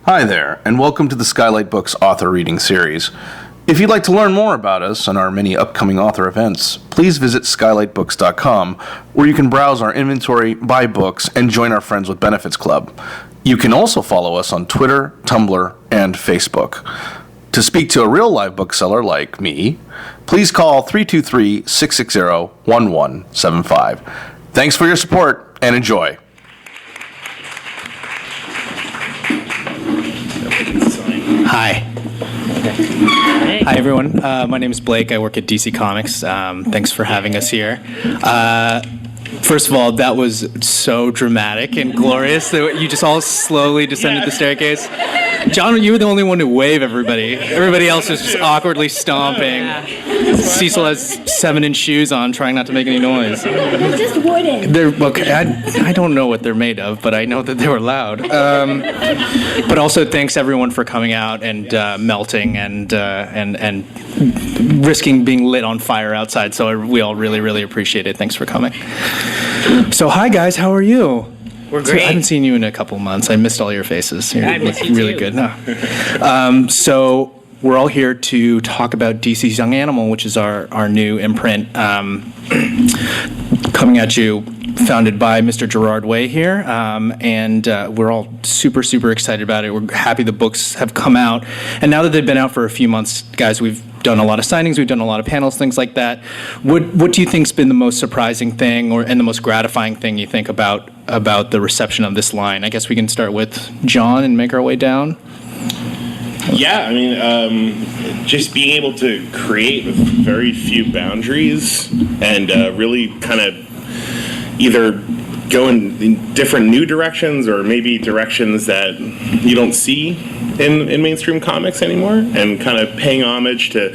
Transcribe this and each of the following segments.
Hi there, and welcome to the Skylight Books author reading series. If you'd like to learn more about us and our many upcoming author events, please visit skylightbooks.com, where you can browse our inventory, buy books, and join our Friends with Benefits Club. You can also follow us on Twitter, Tumblr, and Facebook. To speak to a real live bookseller like me, please call 323-660-1175. Thanks for your support, and enjoy. Hi. Hi, everyone. My name is Blake. I work at DC Comics. Thanks for having us here. First of all, that was so dramatic and glorious that you just all slowly descended the staircase. John, you were the only one to wave everybody. Everybody else was just awkwardly stomping. Cecil has 7-inch shoes on, trying not to make any noise. They're just wooden. I don't know what they're made of, but I know that they were loud. But also, thanks everyone for coming out and melting and risking being lit on fire outside. So we all really, really appreciate it. Thanks for coming. So, hi guys, how are you? We're great. I haven't seen you in a couple months. I missed all your faces. You I miss you really too. good. No. So we're all here to talk about DC's Young Animal, which is our new imprint coming at you, founded by Mr. Gerard Way here, and we're all super, super excited about it. We're happy the books have come out, and now that they've been out for a few months, guys, we've done a lot of signings, we've done a lot of panels, things like that. What do you think's been the most surprising thing, and the most gratifying thing you think about the reception of this line? I guess we can start with John and make our way down. Yeah, I mean, just being able to create with very few boundaries and really kind of either go in different new directions or maybe directions that you don't see in mainstream comics anymore, and kind of paying homage to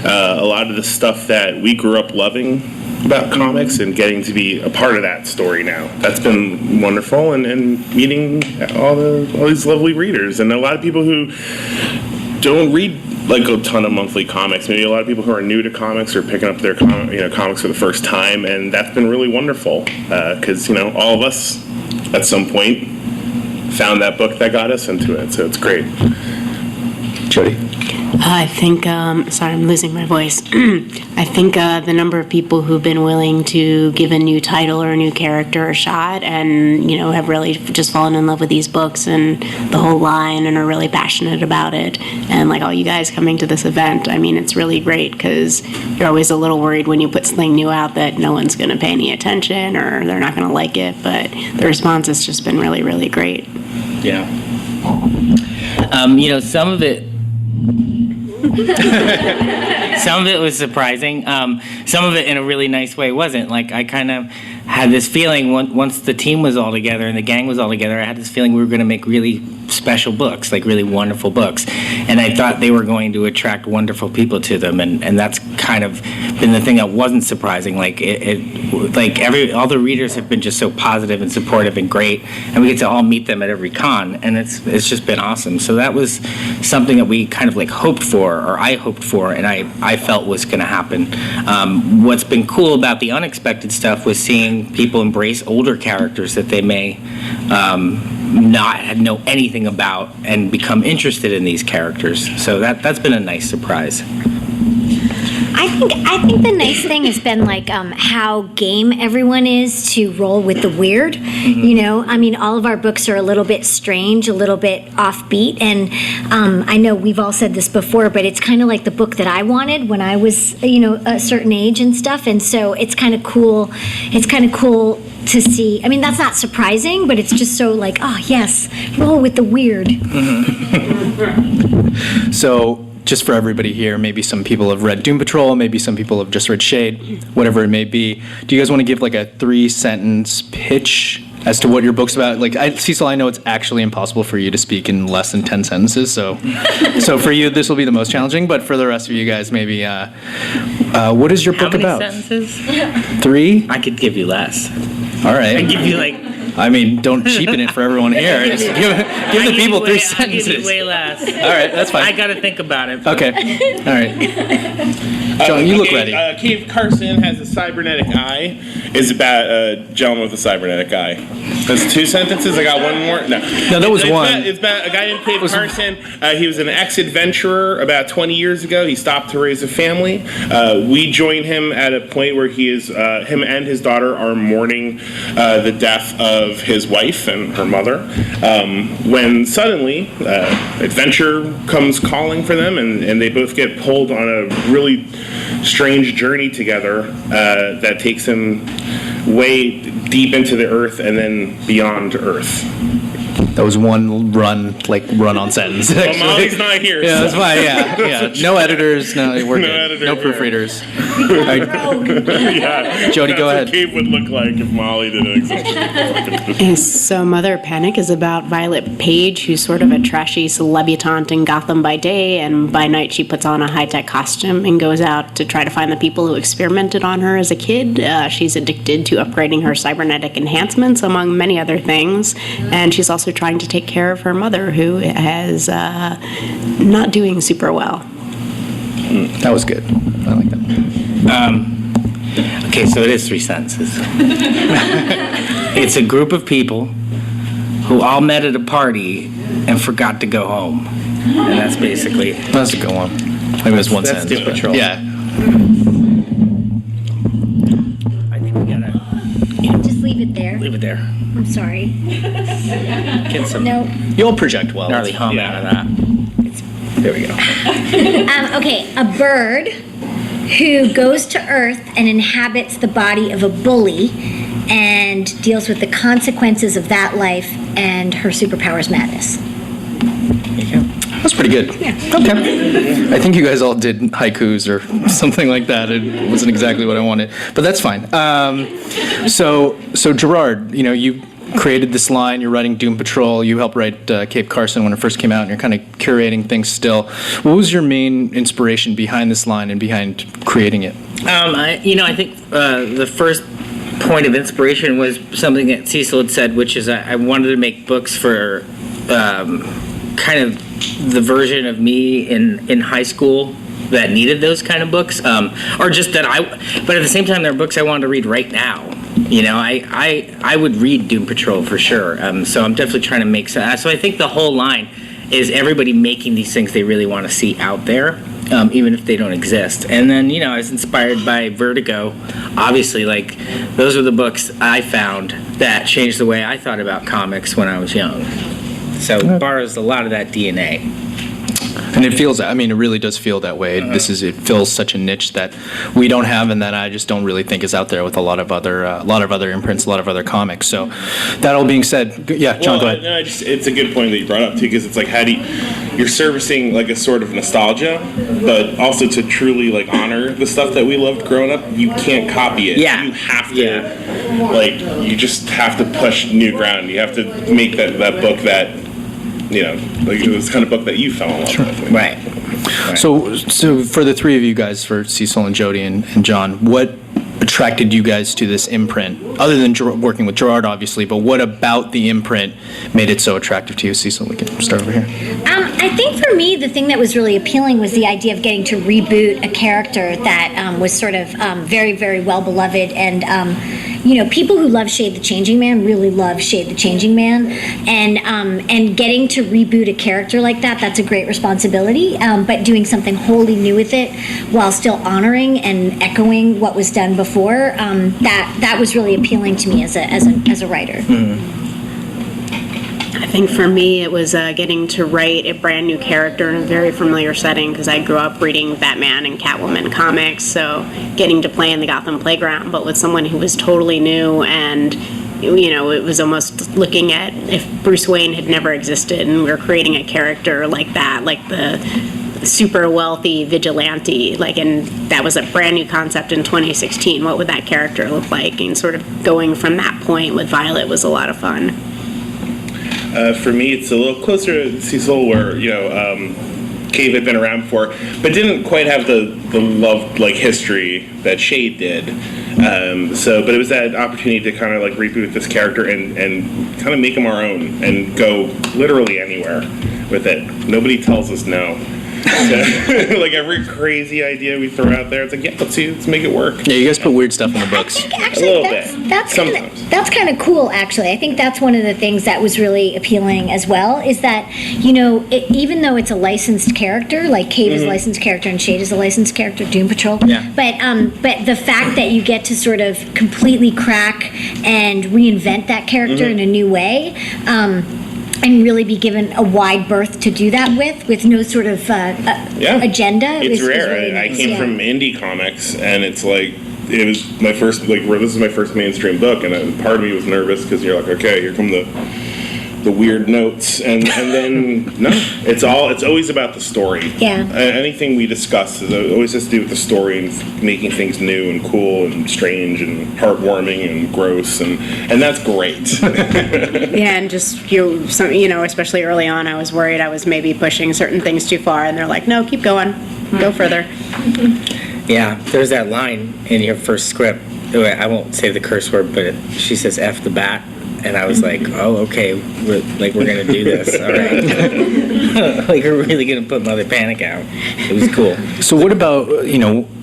a lot of the stuff that we grew up loving about comics and getting to be a part of that story now. That's been wonderful, and meeting all these lovely readers, and a lot of people who don't read like a ton of monthly comics. Maybe a lot of people who are new to comics or picking up their comics for the first time, and that's been really wonderful because all of us at some point found that book that got us into it, so it's great. Jody? I think, sorry, I'm losing my voice. I think the number of people who've been willing to give a new title or a new character a shot and, have really just fallen in love with these books and the whole line and are really passionate about it. And like all you guys coming to this event, I mean, it's really great because you're always a little worried when you put something new out that no one's going to pay any attention or they're not going to like it. But the response has just been really, really great. Yeah. Some of it was surprising. Some of it in a really nice way wasn't. Like, I kind of had this feeling once the team was all together and the gang was all together, I had this feeling we were going to make really special books, like really wonderful books. And I thought they were going to attract wonderful people to them. And that's kind of been the thing that wasn't surprising. Like, all the readers have been just so positive and supportive and great. And we get to all meet them at every con. And it's just been awesome. So that was something that we kind of like hoped for, or I hoped for, and I felt was going to happen. What's been cool about the unexpected stuff was seeing people embrace older characters that they may not know anything about and become interested in these characters. So that's been a nice surprise. I think the nice thing has been like how game everyone is to roll with the weird. Mm-hmm. I mean, all of our books are a little bit strange, a little bit offbeat, and I know we've all said this before, but it's kind of like the book that I wanted when I was, a certain age and stuff, and so it's kind of cool. It's kind of cool to see. I mean, that's not surprising, but it's just so like, oh yes, roll with the weird. Mm-hmm. So, just for everybody here, maybe some people have read Doom Patrol, maybe some people have just read Shade, whatever it may be. Do you guys want to give like a 3-sentence pitch as to what your book's about? Like, Cecil, I know it's actually impossible for you to speak in less than 10 sentences, so for you, this will be the most challenging, but for the rest of you guys, maybe, what is your book about? How many sentences? 3? I could give you less. All right. I give you like I mean, don't cheapen it for everyone here. Just give the people 3 sentences. I'll give you way less. All right, that's fine. I got to think about it. Okay. All right. John, you look ready. Cave Carson has a cybernetic eye. Is about a gentleman with a cybernetic eye. That's 2 sentences. I got one more. No, that was one. It's about a guy named Cave Carson. He was an ex-adventurer about 20 years ago. He stopped to raise a family. We join him at a point where him and his daughter are mourning the death of his wife and her mother. When suddenly adventure comes calling for them, and they both get pulled on a really strange journey together that takes them way deep into the earth and then beyond Earth. That was one run-on sentence. Well, Molly's not here. Yeah, so. that's fine. Yeah. No editors. No, we're good. editors, No proofreaders. Yeah. Jody, go ahead. That's what Cave would look like if Molly didn't exist. So Mother Panic is about Violet Page, who's sort of a trashy celebutante in Gotham by day, and by night she puts on a high-tech costume and goes out to try to find the people who experimented on her as a kid. She's addicted to upgrading her cybernetic enhancements, among many other things, and she's also trying to take care of her mother, who is not doing super well. That was good. I like that. Okay, so it is 3 sentences. It's a group of people who all met at a party and forgot to go home. And that's basically... That's a good one. Maybe it was one That's sentence. Doom Patrol. Yeah. I think we gotta Just leave it there. leave it there. I'm sorry. Get some No. You'll project well. gnarly hum out of that. There we go. Okay, a bird who goes to Earth and inhabits the body of a bully and deals with the consequences of that life, and her superpower is madness. That's pretty good. Yeah. Okay. I think you guys all did haikus or something like that. It wasn't exactly what I wanted, but that's fine. So Gerard, you created this line. You're writing Doom Patrol. You helped write Cape Carson when it first came out, and you're kind of curating things still. What was your main inspiration behind this line and behind creating it? I think the first point of inspiration was something that Cecil had said, which is I wanted to make books for kind of the version of me in high school that needed those kind of books, or just that but at the same time, they're books I wanted to read right now. I would read Doom Patrol for sure. So I'm definitely trying to make so I think the whole line is everybody making these things they really want to see out there, even if they don't exist. And then, I was inspired by Vertigo. Obviously, those are the books I found that changed the way I thought about comics when I was young. So it borrows a lot of that DNA. And it feels, it really does feel that way. It fills such a niche that we don't have, and that I just don't really think is out there with a lot of other imprints, a lot of other comics. So, that all being said, John, go ahead. It's a good point that you brought up too, because it's how do you're servicing a sort of nostalgia, but also to truly honor the stuff that we loved growing up. You can't copy it. Yeah. You have to, you just have to push new ground. You have to make that book that. This kind of book that you fell in love with. Right. So for the three of you guys, for Cecil and Jody and John, what attracted you guys to this imprint, other than working with Gerard, obviously, but what about the imprint made it so attractive to you? Cecil, we can start over here. I think for me, the thing that was really appealing was the idea of getting to reboot a character that was sort of very, very well beloved, and people who love Shade the Changing Man really love Shade the Changing Man, and getting to reboot a character like that's a great responsibility, but doing something wholly new with it while still honoring and echoing what was done before, that was really appealing to me as a writer. Mm-hmm. I think for me it was getting to write a brand new character in a very familiar setting, because I grew up reading Batman and Catwoman comics, so getting to play in the Gotham playground, but with someone who was totally new, and it was almost looking at if Bruce Wayne had never existed and we were creating a character like that, like the super wealthy vigilante, and that was a brand new concept in 2016. What would that character look like? And sort of going from that point with Violet was a lot of fun. For me, it's a little closer to Cecil, where Cave had been around before, but didn't quite have the love history that Shade did. But it was that opportunity to kind of reboot this character and kind of make him our own and go literally anywhere with it. Nobody tells us no. Every crazy idea we throw out there, it's let's make it work. Yeah, you guys put weird stuff in the books. I think actually that's kind of cool. Actually, I think that's one of the things that was really appealing as well. Is that even though it's a licensed character, like Cave is a licensed character and Shade is a licensed character, Doom Patrol. Yeah. But the fact that you get to sort of completely crack and reinvent that character in a new way. And really be given a wide berth to do that with no sort of agenda. It's rare. Really I nice. came from indie comics, and it's it was my first this is my first mainstream book, and part of me was nervous because you're okay, here come the weird notes, and then no, it's always about the story. Yeah. Anything we discuss always has to do with the story and making things new and cool and strange and heartwarming and gross, and that's great. Yeah, and just especially early on, I was worried I was maybe pushing certain things too far, and they're like, no, keep going, go further. Yeah, there's that line in your first script. I won't say the curse word, but she says "F the bat." And I was like, oh, okay, we're gonna do this, all right. We're really gonna put Mother Panic out. It was cool. So what about,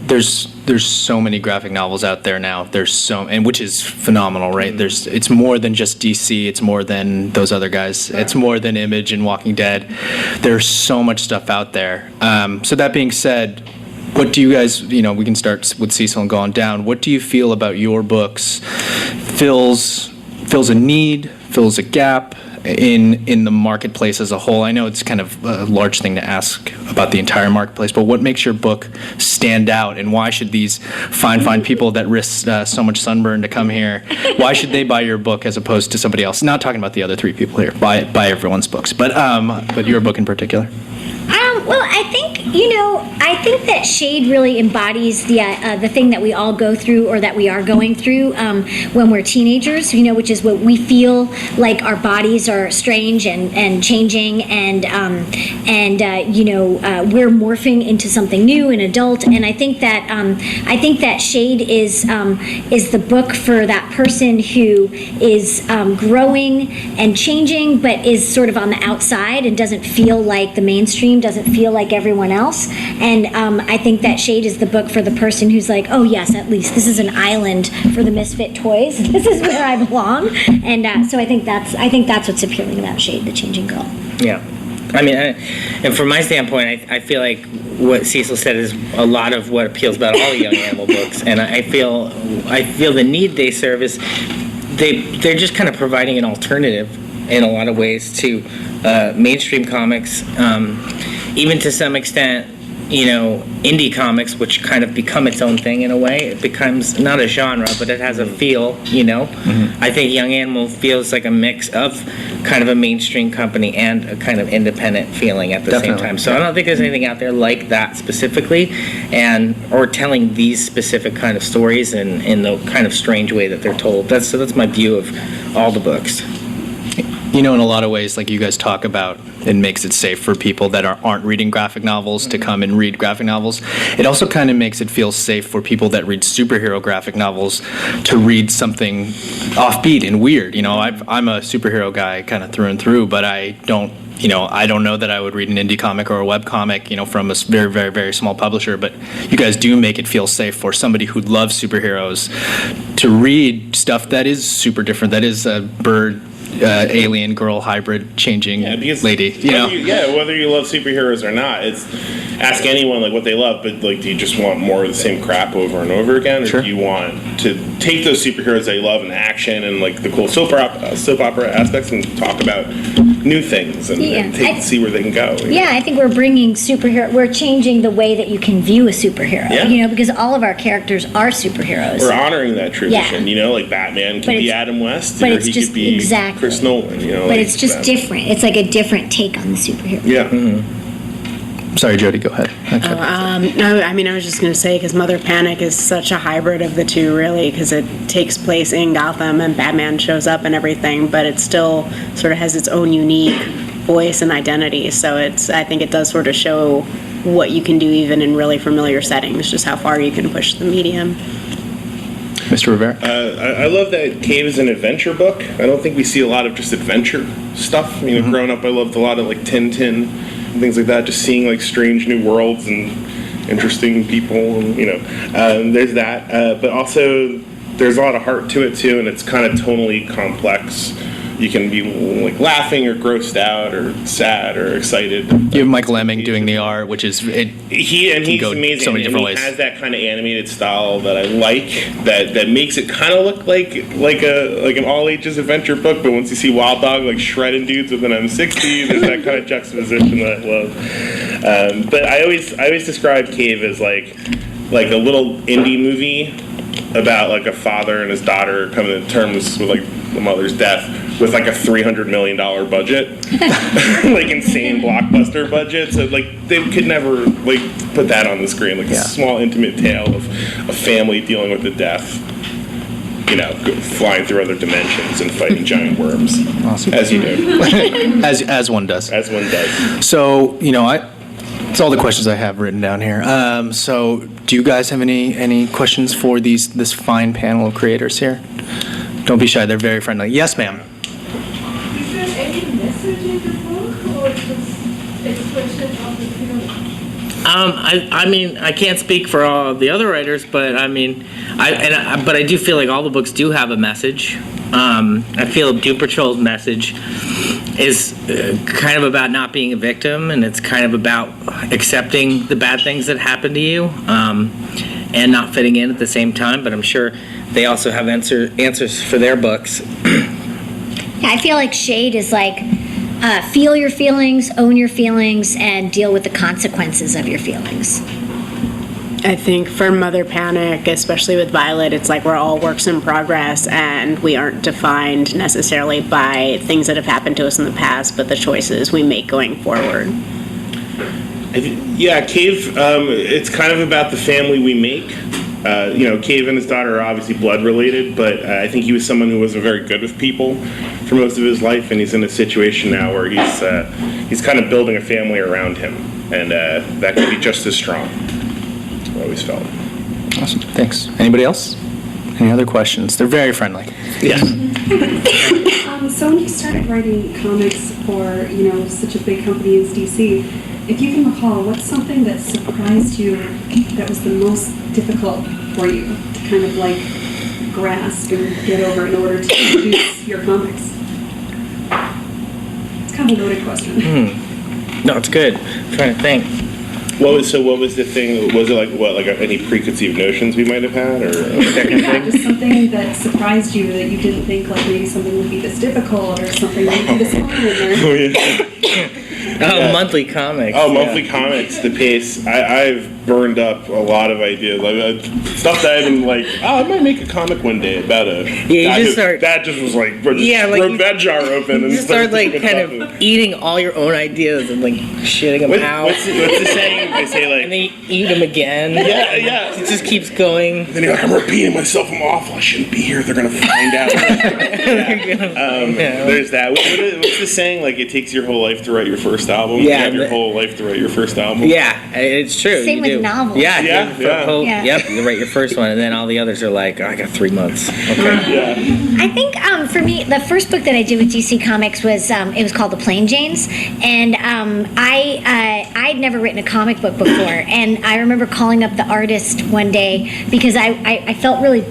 there's so many graphic novels out there now. Which is phenomenal, right? It's more than just DC. It's more than those other guys. It's more than Image and Walking Dead. There's so much stuff out there. So that being said, what do you guys, we can start with Cecil and go on down. What do you feel about your books fills a need, fills a gap in the marketplace as a whole? I know it's kind of a large thing to ask about the entire marketplace, but what makes your book stand out, and why should these fine people that risk so much sunburn to come here, why should they buy your book as opposed to somebody else? Not talking about the other three people here. Buy everyone's books, but your book in particular. Well, I think that Shade really embodies the thing that we all go through, or that we are going through when we're teenagers. Which is what we feel like our bodies are strange and changing, and we're morphing into something new, an adult. And I think that Shade is the book for that person who is growing and changing, but is sort of on the outside and doesn't feel like the mainstream, doesn't feel like everyone else. And I think that Shade is the book for the person who's like, oh yes, at least this is an island for the misfit toys. This is where I belong. And so I think that's what's appealing about Shade, the changing girl. Yeah. I mean, and from my standpoint, I feel like what Cecil said is a lot of what appeals about all the Young Animal books, and I feel the need they serve is they're just kind of providing an alternative in a lot of ways to mainstream comics, even to some extent, indie comics, which kind of become its own thing in a way. It becomes not a genre, but it has a feel, Mm-hmm. I think Young Animal feels like a mix of kind of a mainstream company and a kind of independent feeling at the same time. So I don't think there's anything out there like that specifically, or telling these specific kind of stories in the kind of strange way that they're told. That's my view of all the books. In a lot of ways, like you guys talk about, it makes it safe for people that aren't reading graphic novels to come and read graphic novels. It also kind of makes it feel safe for people that read superhero graphic novels to read something offbeat and weird. I'm a superhero guy kind of through and through, but I don't know that I would read an indie comic or a web comic, from a very, very, very small publisher. But you guys do make it feel safe for somebody who loves superheroes to read stuff that is super different, that is a bird, alien girl hybrid changing lady. Whether you love superheroes or not, it's ask anyone what they love. But do you just want more of the same crap over and over again, or do you want to take those superheroes they love and action and the cool soap opera aspects and talk about new things and see where they can go? I think we're bringing we're changing the way that you can view a superhero. Because all of our characters are superheroes. We're honoring that tradition. Like Batman can be Adam West, or he could be Chris Nolan. But it's just different. It's like a different take on the superhero. Yeah. Mm-hmm. Sorry, Jody, go ahead. No, I was just going to say, because Mother Panic is such a hybrid of the two, really, because it takes place in Gotham and Batman shows up and everything, but it still sort of has its own unique voice and identity. So I think it does sort of show what you can do even in really familiar settings, just how far you can push the medium. Mr. Rivera? I love that Cave is an adventure book. I don't think we see a lot of just adventure stuff. You know, growing up, I loved a lot of like Tintin and things like that. Just seeing like strange new worlds and interesting people, and there's that. But also, there's a lot of heart to it too, and it's kind of tonally complex. You can be like laughing or grossed out or sad or excited. You have Michael Lemming doing the art, which is he's amazing. So many different ways. He has that kind of animated style that I like. That makes it kind of look like an all ages adventure book. But once you see Wild Dog like shredding dudes with an M60, there's that kind of juxtaposition that I love. But I always describe Cave as like a little indie movie about like a father and his daughter coming to terms with like the mother's death with like a $300 million budget, like insane blockbuster budget. So like they could never like put that on the screen, like a small intimate tale of a family dealing with the death, flying through other dimensions and fighting giant worms. Awesome. As you do. as one does. As one does. So, that's all the questions I have written down here. So, do you guys have any questions for this fine panel of creators here? Don't be shy; they're very friendly. Yes, ma'am. Is there any message in the book, or just expression of the feeling? I can't speak for all of the other writers, but I do feel like all the books do have a message. I feel Doom Patrol's message is kind of about not being a victim, and it's kind of about accepting the bad things that happen to you, and not fitting in at the same time. But I'm sure they also have answers for their books. I feel like Shade is like feel your feelings, own your feelings, and deal with the consequences of your feelings. I think for Mother Panic, especially with Violet, it's like we're all works in progress and we aren't defined necessarily by things that have happened to us in the past, but the choices we make going forward. Cave, it's kind of about the family we make. Cave and his daughter are obviously blood related, but I think he was someone who wasn't very good with people for most of his life, and he's in a situation now where he's kind of building a family around him, and that can be just as strong. I always felt. Awesome. Thanks. Anybody else? Any other questions? They're very friendly. Yes. So when you started writing comics for, such a big company as DC, if you can recall, what's something that surprised you that was the most difficult for you to kind of like grasp and get over in order to produce your comics? It's kind of a loaded question. No, it's good. I'm trying to think. What was the thing? Was it like any preconceived notions we might have had, or that kind of thing? Just something that surprised you that you didn't think like maybe something would be this difficult or something would be this hard. Monthly comics. Monthly comics. The pace. I've burned up a lot of ideas, like stuff that I've been like, I might make a comic one day about a. That just was like, broke that jar open and you start like kind of eating all your own ideas and like shitting them out. What's the saying? They say like, and then you eat them again. Yeah. It just keeps going. Then you're like, I'm repeating myself. I'm awful. I shouldn't be here. They're gonna find out. There's that. What's the saying? Like, it takes your whole life to write your first album. Yeah. You have your whole life to write your first album. Yeah, it's true. Same with novels. Yeah. Yeah. Yep, you write your first one, and then all the others are like, I got 3 months. Okay. Yeah. I think for me, the first book that I did with DC Comics was it was called The Plain Janes, and I'd never written a comic book before, and I remember calling up the artist one day because I felt really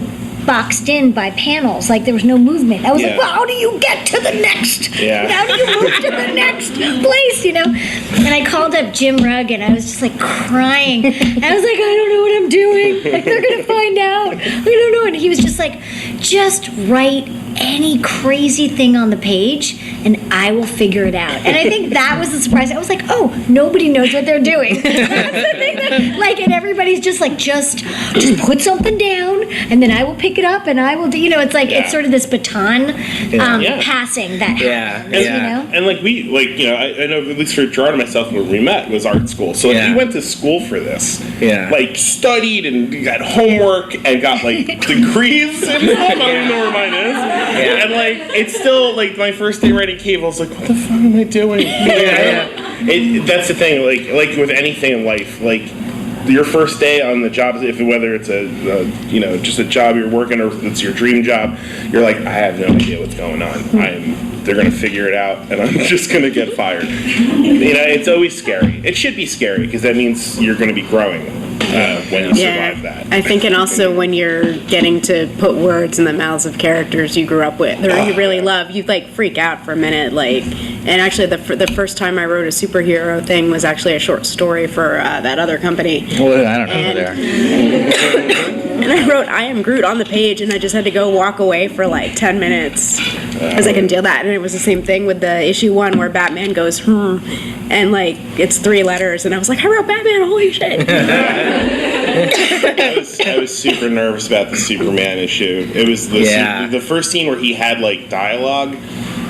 boxed in by panels, like there was no movement. I was like, well, how do you get to the next? How do you move to the next place, And I called up Jim Rugg, and I was just like crying. And I was like, I don't know what I'm doing. Like, they're going to find out. I don't know. And he was just like, just write any crazy thing on the page, and I will figure it out. And I think that was the surprise. I was like, oh, nobody knows what they're doing. That's the thing that, like, and everybody's just like, just put something down, and then I will pick it up, and I will do, it's like, it's sort of this baton passing that happens, And like I know at least for Gerard and myself when we met was art school. So like we went to school for this. Yeah. Like studied and got homework and got like degrees and stuff. I don't even know where mine is. And like, it's still like my first day writing Cave. I was like, what the fuck am I doing? That's the thing. Like with anything in life, like your first day on the job, whether it's a just a job you're working or it's your dream job, you're like, I have no idea what's going on. They're gonna figure it out, and I'm just gonna get fired. It's always scary. It should be scary because that means you're gonna be growing when you survive that. I think, and also when you're getting to put words in the mouths of characters you grew up with or you really love, you like freak out for a minute. And actually, the first time I wrote a superhero thing was actually a short story for that other company. Well, I don't know there. And I wrote I am Groot on the page, and I just had to go walk away for like 10 minutes because I couldn't deal that. And it was the same thing with the issue 1 where Batman goes, and like it's 3 letters, and I was like, I wrote Batman, holy shit. I was super nervous about the Superman issue. It was the first scene where he had like dialogue.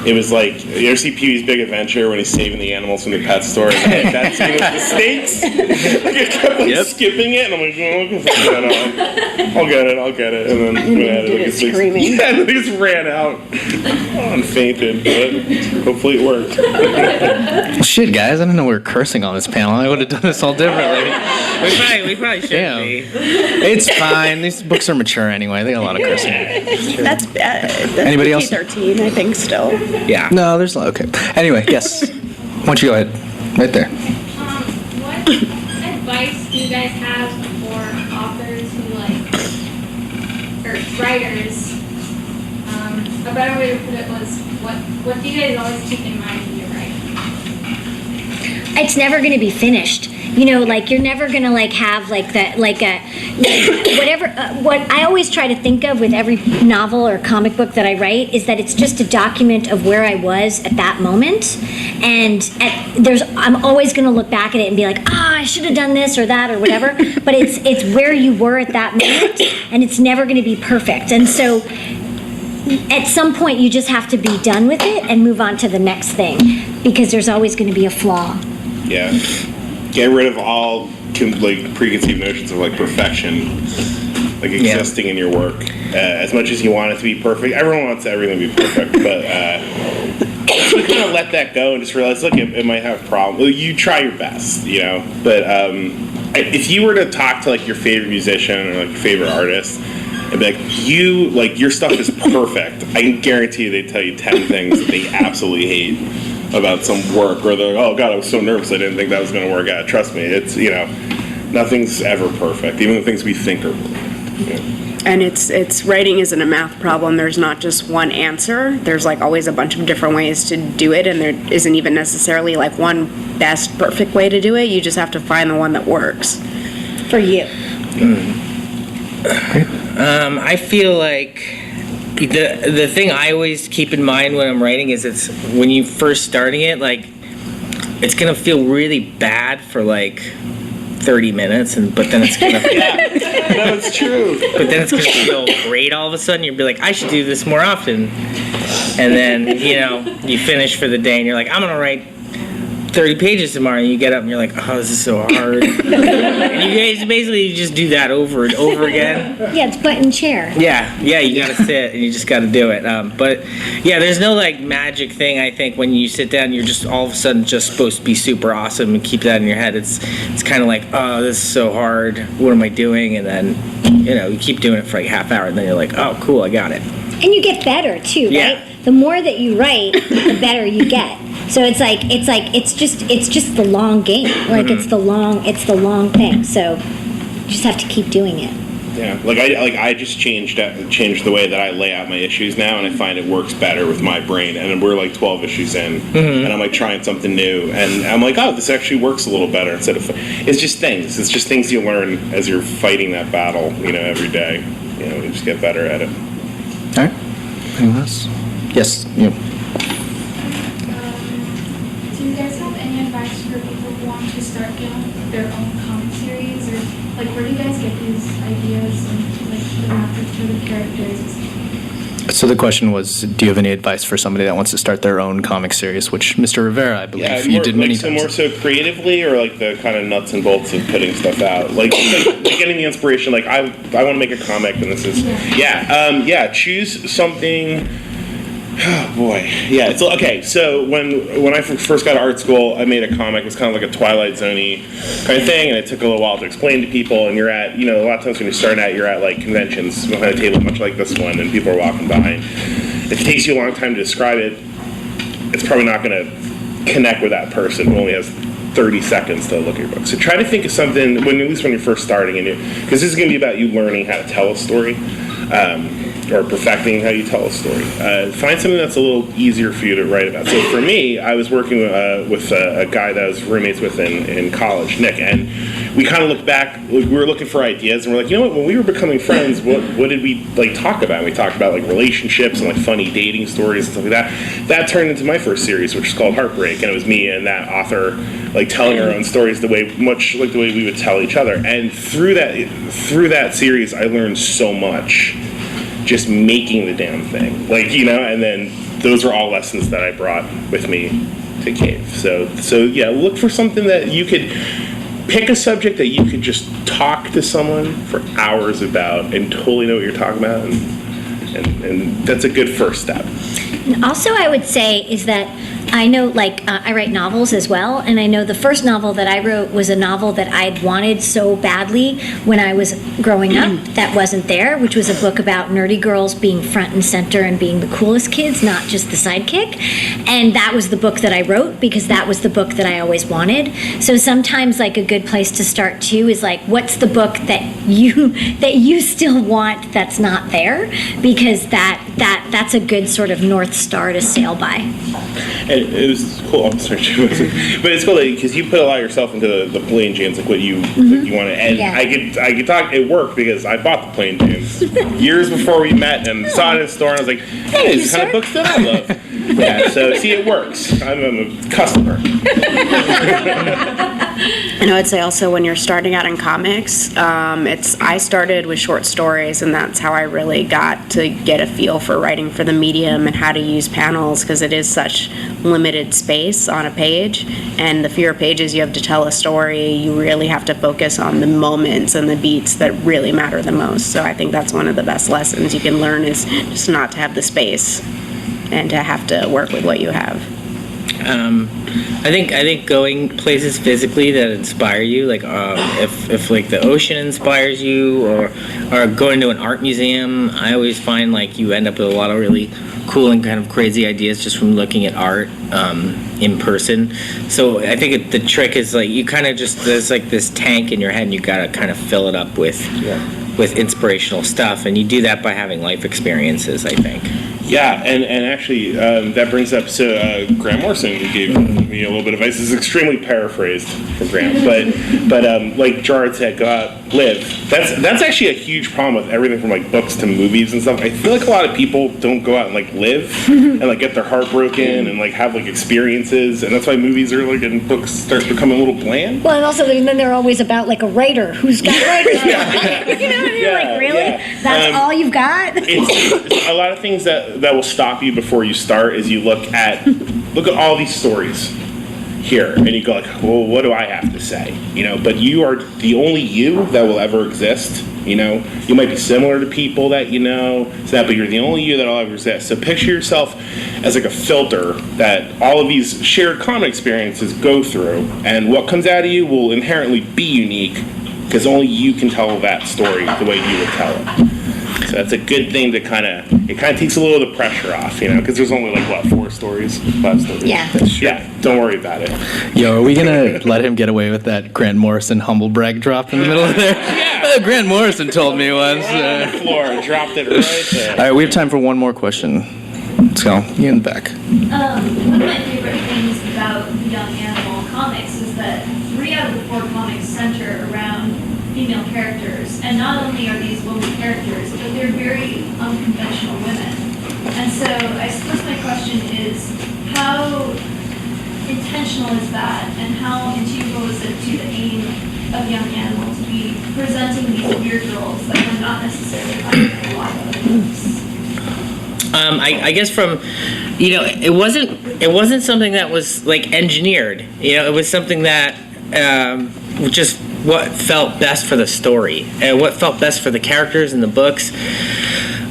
It was like, you ever see Pee-wee's Big Adventure when he's saving the animals from the pet store? And like, that scene was the stakes. Like I kept skipping it, and I'm like, I'll get it. And then we had it screaming. Yeah, and then he just ran out and fainted. But hopefully it worked. Well, shit, guys, I didn't know we were cursing on this panel. I would have done this all differently. We probably should be. It's fine. These books are mature anyway. They got a lot of cursing. That's Anybody else? 13, I think, still. Yeah. No, there's okay. Anyway, yes. Why don't you go ahead? Right there. What advice do you guys have for authors who or writers? A better way to put it was, what do you guys always keep in mind when you're writing? It's never going to be finished. You're never going to have whatever. What I always try to think of with every novel or comic book that I write is that it's just a document of where I was at that moment, and I'm always going to look back at it and be like, I should have done this or that or whatever. But it's where you were at that moment, and it's never going to be perfect. And so, at some point, you just have to be done with it and move on to the next thing, because there's always going to be a flaw. Yeah. Get rid of all preconceived notions of perfection, existing in your work. As much as you want it to be perfect, everyone wants everything to be perfect, but you kind of let that go and just realize, look, it might have problems. You try your best, But if you were to talk to your favorite musician or your favorite artist, and be like, your stuff is perfect, I can guarantee you they tell you 10 things that they absolutely hate about some work, or they're like, oh god, I was so nervous I didn't think that was going to work out. Trust me, it's nothing's ever perfect, even the things we think are perfect. And it's writing isn't a math problem. There's not just one answer. There's always a bunch of different ways to do it, and there isn't even necessarily one best perfect way to do it. You just have to find the one that works for you. I feel like the thing I always keep in mind when I'm writing is it's when you first starting it, it's gonna feel really bad for 30 minutes, but then it's gonna That's true. But then it's gonna feel great all of a sudden. You'll be like, I should do this more often. And then you finish for the day and you're like, I'm gonna write 30 pages tomorrow, and you get up and you're like, oh, this is so hard. And you guys basically just do that over and over again. Yeah, it's butt and chair. Yeah, you gotta sit and you just gotta do it. But yeah, there's no magic thing. I think when you sit down, you're just all of a sudden just supposed to be super awesome and keep that in your head. It's kind of like, oh, this is so hard. What am I doing? And then you keep doing it for half hour, and then you're like, oh, cool, I got it. And you get better too, right? Yeah. The more that you write, the better you get. So it's just the long game. It's the long thing. So you just have to keep doing it. Yeah, I just changed the way that I lay out my issues now, and I find it works better with my brain. And we're 12 issues in, and I'm trying something new, and I'm like, oh, this actually works a little better instead of. It's just things. It's just things you learn as you're fighting that battle. Every day. You just get better at it. All right. Anyone else? Yes. You. Do you guys have any advice for people who want to start their own comic series, or where do you guys get these ideas and the methods for the characters? So the question was, do you have any advice for somebody that wants to start their own comic series? Which Mr. Rivera, I believe, you did many times. More so creatively, or the kind of nuts and bolts of putting stuff out, getting the inspiration. I want to make a comic, and this is choose something Oh boy, yeah. It's okay. So when I first got to art school, I made a comic. It was kind of like a Twilight Zone-y kind of thing, and it took a little while to explain to people. And you're at, a lot of times when you start out, you're at like conventions behind a table much like this one, and people are walking by. If it takes you a long time to describe it, it's probably not going to connect with that person who only has 30 seconds to look at your book. So try to think of something, at least when you're first starting, because this is going to be about you learning how to tell a story. Or perfecting how you tell a story. Find something that's a little easier for you to write about. So for me, I was working with a guy that I was roommates with in college, Nick, and we kind of looked back, we were looking for ideas, and we're like, you know what, when we were becoming friends, what did we talk about? We talked about relationships and funny dating stories and stuff like that. That turned into my first series, which is called Heartbreak, and it was me and that author telling our own stories much like the way we would tell each other. And through that series, I learned so much. Just making the damn thing, and then those are all lessons that I brought with me to Cave. So yeah, look for something that you could pick a subject that you could just talk to someone for hours about and totally know what you're talking about, and that's a good first step. Also, I would say is that I know, I write novels as well, and I know the first novel that I wrote was a novel that I'd wanted so badly when I was growing up that wasn't there, which was a book about nerdy girls being front and center and being the coolest kids, not just the sidekick. And that was the book that I wrote because that was the book that I always wanted. So sometimes, a good place to start too is what's the book that you still want that's not there, because that's a good sort of North Star to sail by. And it was cool. I'm sorry, but it's cool because you put a lot of yourself into the plain James, what you want to. And yeah. I could talk. It worked because I bought the plain James years before we met and saw it in the store, and I was like, "Hey, these kind of books that I love." Yeah. So see, it works. I'm a customer. And I would say also when you're starting out in comics, I started with short stories, and that's how I really got to get a feel for writing for the medium and how to use panels, because it is such limited space on a page, and the fewer pages you have to tell a story, you really have to focus on the moments and the beats that really matter the most. So I think that's one of the best lessons you can learn, is just not to have the space and to have to work with what you have. I think going places physically that inspire you, if the ocean inspires you, or going to an art museum, I always find you end up with a lot of really cool and kind of crazy ideas just from looking at art in person. So I think the trick is you kind of just, there's this tank in your head, and you gotta kind of fill it up with inspirational stuff, and you do that by having life experiences, I think. Yeah, and actually, that brings up, Graham Morrison gave me a little bit of advice. This is extremely paraphrased from Graham, but like Gerard said, go out, live. That's actually a huge problem with everything from books to movies and stuff. I feel like a lot of people don't go out and live and get their heart broken and have experiences, and that's why movies are and books start becoming a little bland. Well, and also then they're always about a writer who's got writers. You know what I mean? Really? Yeah. That's all you've got? It's a lot of things that will stop you before you start is you look at all these stories here, and you go well, what do I have to say? But you are the only you that will ever exist. You might be similar to people that but you're the only you that will ever exist. So picture yourself as a filter that all of these shared common experiences go through, and what comes out of you will inherently be unique because only you can tell that story the way you would tell it. So that's a good thing to kind of takes a little of the pressure off, because there's only 5 stories? Yeah. Yeah, don't worry about it. Yo, are we gonna let him get away with that Grant Morrison humble brag drop in the middle of there? Yeah. Grant Morrison told me once. Right on the floor, dropped it right there. All right, we have time for one more question. Let's go. You in the back. One of my favorite things about the Young Animal comics is that 3 out of the 4 comics center around female characters, and not only are these women characters, but they're very unconventional women. And so I suppose my question is, how intentional is that, and how integral is it to the aim of Young Animal to be presenting these weird girls that we're not necessarily finding in a lot of other books? I guess from, it wasn't something that was engineered. It was something that just what felt best for the story and what felt best for the characters in the books.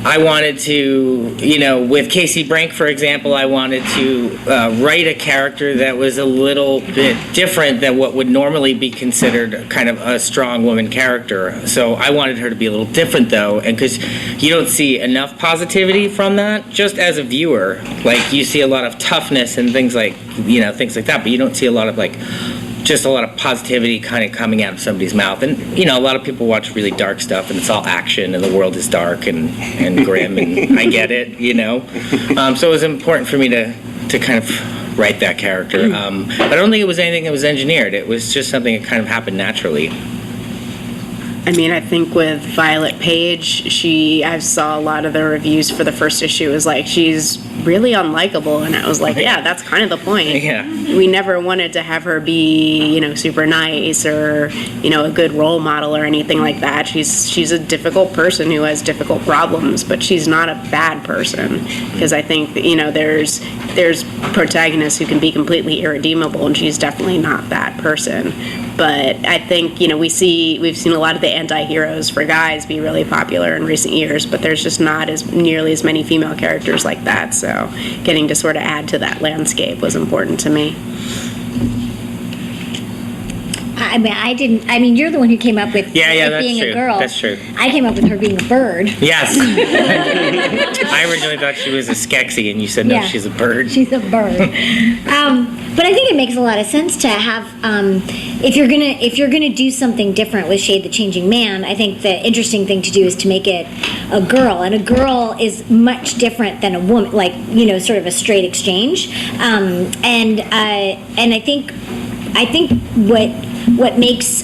I wanted to, with Casey Brink, for example, I wanted to write a character that was a little bit different than what would normally be considered kind of a strong woman character. So I wanted her to be a little different, though, and because you don't see enough positivity from that, just as a viewer. Like, you see a lot of toughness and things like that, but you don't see a lot of, just a lot of positivity kind of coming out of somebody's mouth. And, a lot of people watch really dark stuff, and it's all action, and the world is dark and grim, and I get it, So it was important for me to kind of write that character. But I don't think it was anything that was engineered. It was just something that kind of happened naturally. I mean, I think with Violet Page, I saw a lot of the reviews for the first issue. It was like, she's really unlikable. And I was like, yeah, that's kind of the point. Yeah. We never wanted to have her be, super nice or, a good role model or anything like that. She's a difficult person who has difficult problems, but she's not a bad person. Because I think, there's protagonists who can be completely irredeemable, and she's definitely not that person. But I think, we've seen a lot of the anti-heroes for guys be really popular in recent years, but there's just not nearly as many female characters like that. So getting to sort of add to that landscape was important to me. You're the one who came up with that's being true. a girl. That's true. I came up with her being a bird. Yes. I originally thought she was a Skeksis, and you said, no, she's a bird. She's a bird. But I think it makes a lot of sense to have, if you're gonna do something different with Shade the Changing Man, I think the interesting thing to do is to make it a girl, and a girl is much different than a woman, sort of a straight exchange. And I think what makes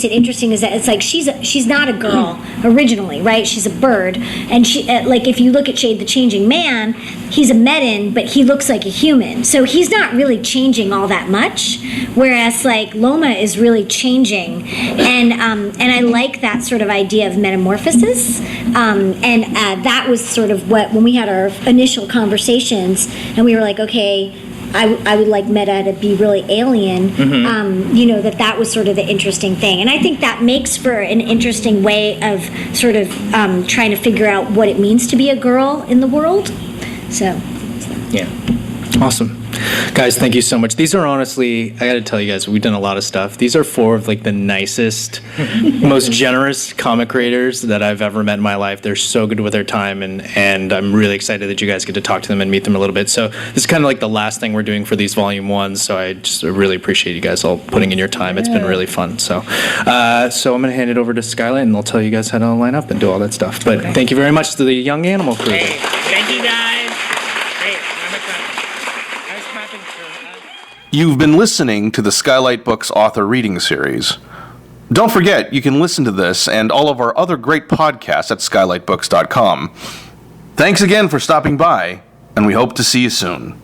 it interesting is that it's like she's not a girl originally, right? She's a bird, and she if you look at Shade the Changing Man, he's a Medan, but he looks like a human, so he's not really changing all that much. Whereas Loma is really changing, and I like that sort of idea of metamorphosis, and that was sort of when we had our initial conversations, and we were like, okay, I would like Meta to be really alien, that was sort of the interesting thing. And I think that makes for an interesting way of sort of trying to figure out what it means to be a girl in the world. So. Yeah. Awesome. Guys, thank you so much. These are honestly, I gotta tell you guys, we've done a lot of stuff. These are four of the nicest, most generous comic creators that I've ever met in my life. They're so good with their time, and I'm really excited that you guys get to talk to them and meet them a little bit. So this is kind of the last thing we're doing for these volume ones, so I just really appreciate you guys all putting in your time. It's been really fun. So I'm gonna hand it over to Skylight, and they'll tell you guys how to line up and do all that stuff. But thank you very much to the Young Animal crew. Hey, thank you guys. You've been listening to the Skylight Books author reading series. Don't forget, you can listen to this and all of our other great podcasts at skylightbooks.com. Thanks again for stopping by, and we hope to see you soon.